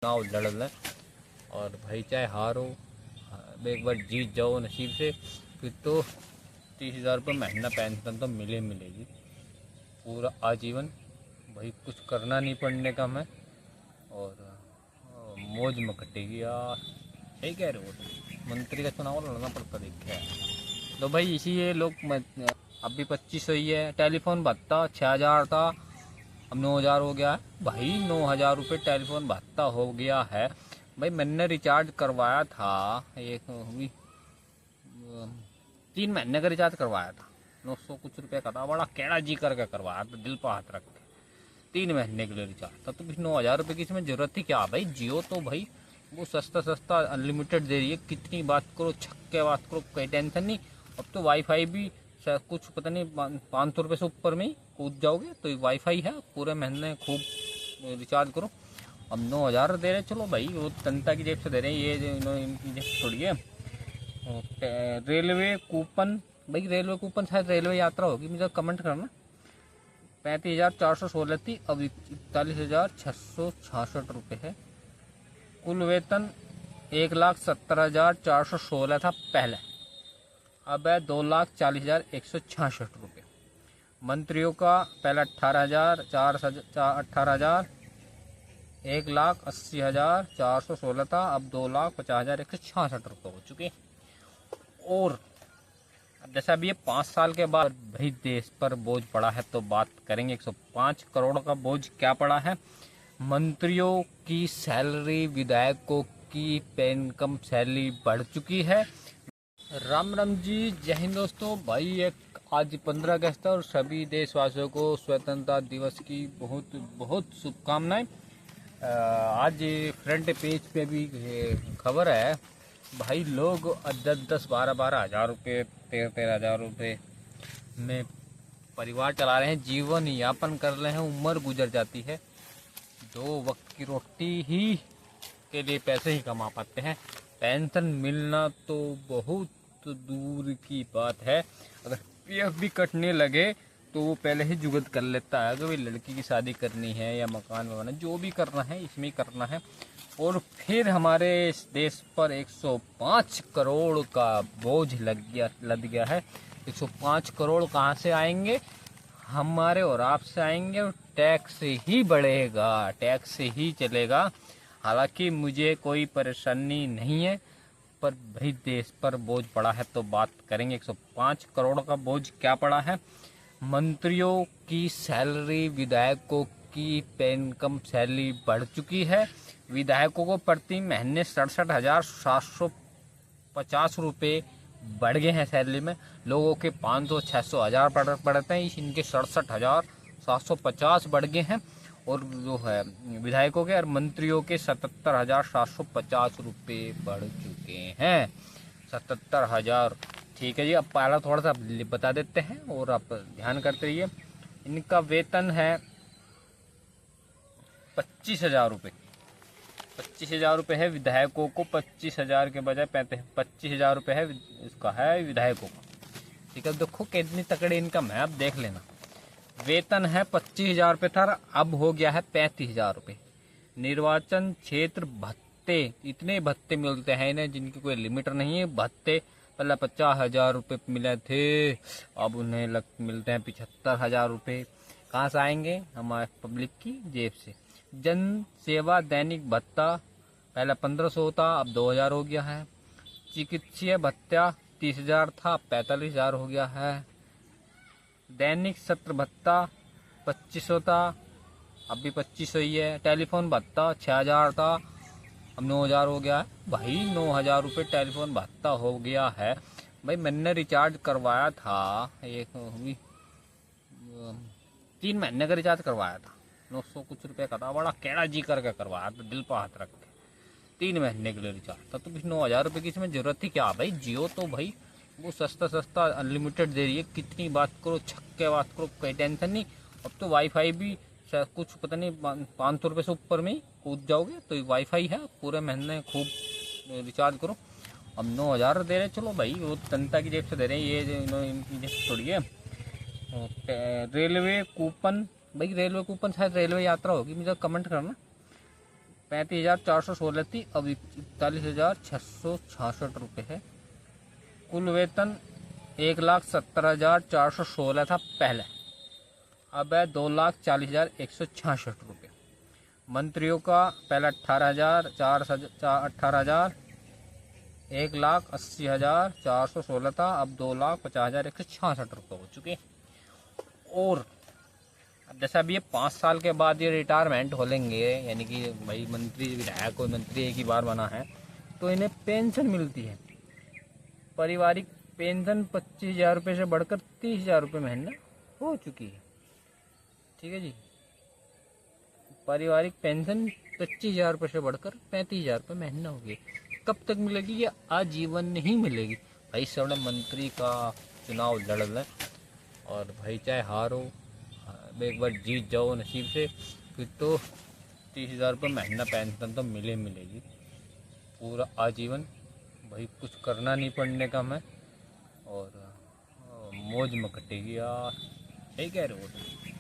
चुनाव लड़ लें और भाई चाहे हारो एक बार जीत जाओ नसीब से, फिर तो 30,000 रुपये महीना पेंशन तो मिलेगी पूरा आजीवन। भाई कुछ करना नहीं पड़ने का मैं, और मौज में कटेगी यार। सही कह रहे हो तुम, मंत्री का चुनाव लड़ना पड़ता देखे यार। तो भाई इसी ये लोग अभी 2500 ही है। टेलीफोन भत्ता 6,000 था, अब 9,000 हो गया है। भाई 9,000 रुपये टेलीफोन भत्ता हो गया है। भाई मैंने रिचार्ज करवाया था एक 3 महीने का रिचार्ज करवाया था, 900 कुछ रुपये का था। बड़ा कैड़ा जी करके करवाया था, दिल पर हाथ रख के। 3 महीने के लिए रिचार्ज था, तो फिर 9,000 रुपये की इसमें ज़रूरत थी क्या भाई? जियो तो भाई वो सस्ता अनलिमिटेड दे रही है, कितनी बात करो, छक्के बात करो, कोई टेंशन नहीं। अब तो वाईफाई भी कुछ पता नहीं 500 रुपये से ऊपर में ही कूद जाओगे, तो वाईफाई है, पूरे महीने खूब रिचार्ज करो। अब 9,000 दे रहे, चलो भाई वो जनता की जेब से दे रहे हैं, ये इनकी जेब छोड़िए। रेलवे कूपन, भाई रेलवे कूपन शायद रेलवे यात्रा होगी, मुझे कमेंट करना। 35,416 थी, अब 41,666 रुपये है। कुल वेतन 1,70,416 था पहले, अब है 2,40,166 रुपये। मंत्रियों का पहले 18,000, 1,80,416 था, अब 2,50,166 रुपये हो चुके। और जैसा अभी ये 5 साल के बाद भाई देश पर बोझ पड़ा है, तो बात करेंगे 105 करोड़ का बोझ क्या पड़ा है। मंत्रियों की सैलरी, विधायकों की पे इनकम सैलरी बढ़ चुकी है। राम राम जी, जय हिंद दोस्तों। भाई एक आज 15 अगस्त है और सभी देशवासियों को स्वतंत्रता दिवस की बहुत बहुत शुभकामनाएं। आज फ्रंट पेज पे भी खबर है भाई, लोग 10-10, 12-12 हज़ार रुपये, 13-13 हज़ार रुपये में परिवार चला रहे हैं, जीवन यापन कर रहे हैं, उम्र गुजर जाती है। 2 वक्त की रोटी ही के लिए पैसे ही कमा पाते हैं, पेंशन मिलना तो बहुत दूर की बात है। अगर पीएफ भी कटने लगे तो वो पहले ही जुगत कर लेता है, अगर लड़की की शादी करनी है या मकान बनाना, जो भी करना है इसमें ही करना है। और फिर हमारे इस देश पर 105 करोड़ का बोझ लद गया है। 105 करोड़ कहाँ से आएंगे? हमारे और आपसे आएंगे, और टैक्स ही बढ़ेगा, टैक्स ही चलेगा। हालांकि मुझे कोई परेशानी नहीं है, पर भाई देश पर बोझ पड़ा है, तो बात करेंगे 105 करोड़ का बोझ क्या पड़ा है। मंत्रियों की सैलरी, विधायकों की पे इनकम सैलरी बढ़ चुकी है। विधायकों को प्रति महीने 67,750 रुपये बढ़ गए हैं सैलरी में। लोगों के 500, 600, 1,000 पड़ते हैं, इनके 67,750 बढ़ गए हैं। और जो है विधायकों के और मंत्रियों के 77,750 रुपये बढ़ चुके हैं। 77,000, ठीक है जी। अब पहला थोड़ा सा बता देते हैं और आप ध्यान करते रहिए। इनका वेतन है 25,000 रुपये। 25,000 रुपये है विधायकों को, 25,000 के बजाय 25,000 रुपये है इसका है विधायकों का। ठीक है, देखो कितनी तकड़ी इनकम है, अब देख लेना। वेतन है 25,000 रुपये था, अब हो गया है 35,000 रुपये। निर्वाचन क्षेत्र भत्ते, इतने भत्ते मिलते हैं इन्हें जिनकी कोई लिमिट नहीं है। भत्ते पहले 50,000 रुपये मिले थे, अब उन्हें मिलते हैं 75,000 रुपये। कहाँ से आएंगे? हमारे पब्लिक की जेब से। जन सेवा दैनिक भत्ता पहले 1,500 था, अब 2,000 हो गया है। चिकित्सीय भत्ता 30,000 था, 45,000 हो गया है। दैनिक सत्र भत्ता 2,500 था, अब भी 2,500 ही है। टेलीफोन भत्ता 6,000 था, अब 9,000 हो गया है। भाई 9,000 रुपये टेलीफोन भत्ता हो गया है। भाई मैंने रिचार्ज करवाया था एक 3 महीने का रिचार्ज करवाया था, 900 कुछ रुपये का था। बड़ा कैड़ा जी करके करवाया था, दिल पर हाथ रख के। 3 महीने के लिए रिचार्ज था, तो फिर 9,000 रुपये की इसमें ज़रूरत थी क्या भाई? जियो तो भाई वो सस्ता अनलिमिटेड दे रही है, कितनी बात करो, छक्के बात करो, कोई टेंशन नहीं। अब तो वाईफाई भी कुछ पता नहीं 500 रुपये से ऊपर में ही कूद जाओगे, तो वाईफाई है, पूरे महीने खूब रिचार्ज करो। अब 9,000 दे रहे, चलो भाई वो जनता की जेब से दे रहे हैं, ये इनकी जेब छोड़िए। रेलवे कूपन, भाई रेलवे कूपन शायद रेलवे यात्रा होगी, मुझे कमेंट करना। 35,416 थी, अब 41,666 रुपये है। कुल वेतन 1,70,416 था पहले, अब है 2,40,166 रुपये। मंत्रियों का पहले 18,000 1,80,416 था, अब 2,50,166 रुपये हो चुके। और अब जैसे अभी ये 5 साल के बाद ये रिटायरमेंट हो लेंगे, यानी कि भाई मंत्री विधायक कोई मंत्री एक ही बार बना है तो इन्हें पेंशन मिलती है। पारिवारिक पेंशन 25,000 रुपये से बढ़कर 30,000 रुपये महीना हो चुकी है। ठीक है जी, पारिवारिक पेंशन 25,000 रुपये से बढ़कर 35,000 रुपये महीना होगी। कब तक मिलेगी? ये आजीवन नहीं मिलेगी भाई। सब मंत्री का चुनाव लड़ लें और भाई चाहे हारो, एक बार जीत जाओ नसीब से, फिर तो 30,000 रुपये महीना पेंशन तो मिलेगी पूरा आजीवन। भाई कुछ करना नहीं पड़ने का मैं, और मौज में कटेगी यार। सही कह रहे हो,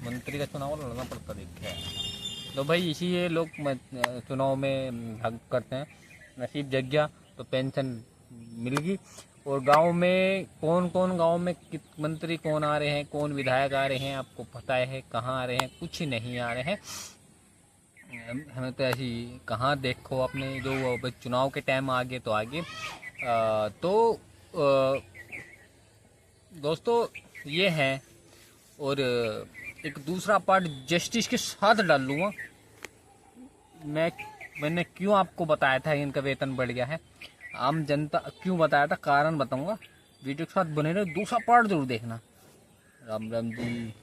मंत्री का चुनाव लड़ना पड़ता देखा है। तो भाई इसी ये लोग चुनाव में भाग करते हैं, नसीब जग गया तो पेंशन मिल गई। और गांव में कौन गांव में मंत्री कौन आ रहे हैं, कौन विधायक आ रहे हैं, आपको पता है कहाँ आ रहे हैं? कुछ नहीं आ रहे हैं। हमें तो ऐसी कहाँ देखो अपने जो चुनाव के टाइम आगे तो आगे। दोस्तों ये है। और एक दूसरा पार्ट जस्टिस के साथ डाल लूँगा। मैंने क्यों आपको बताया था इनका वेतन बढ़ गया है, आम जनता क्यों बताया था, कारण बताऊंगा। वीडियो के साथ बने रहे, दूसरा पार्ट जरूर देखना। राम राम जी।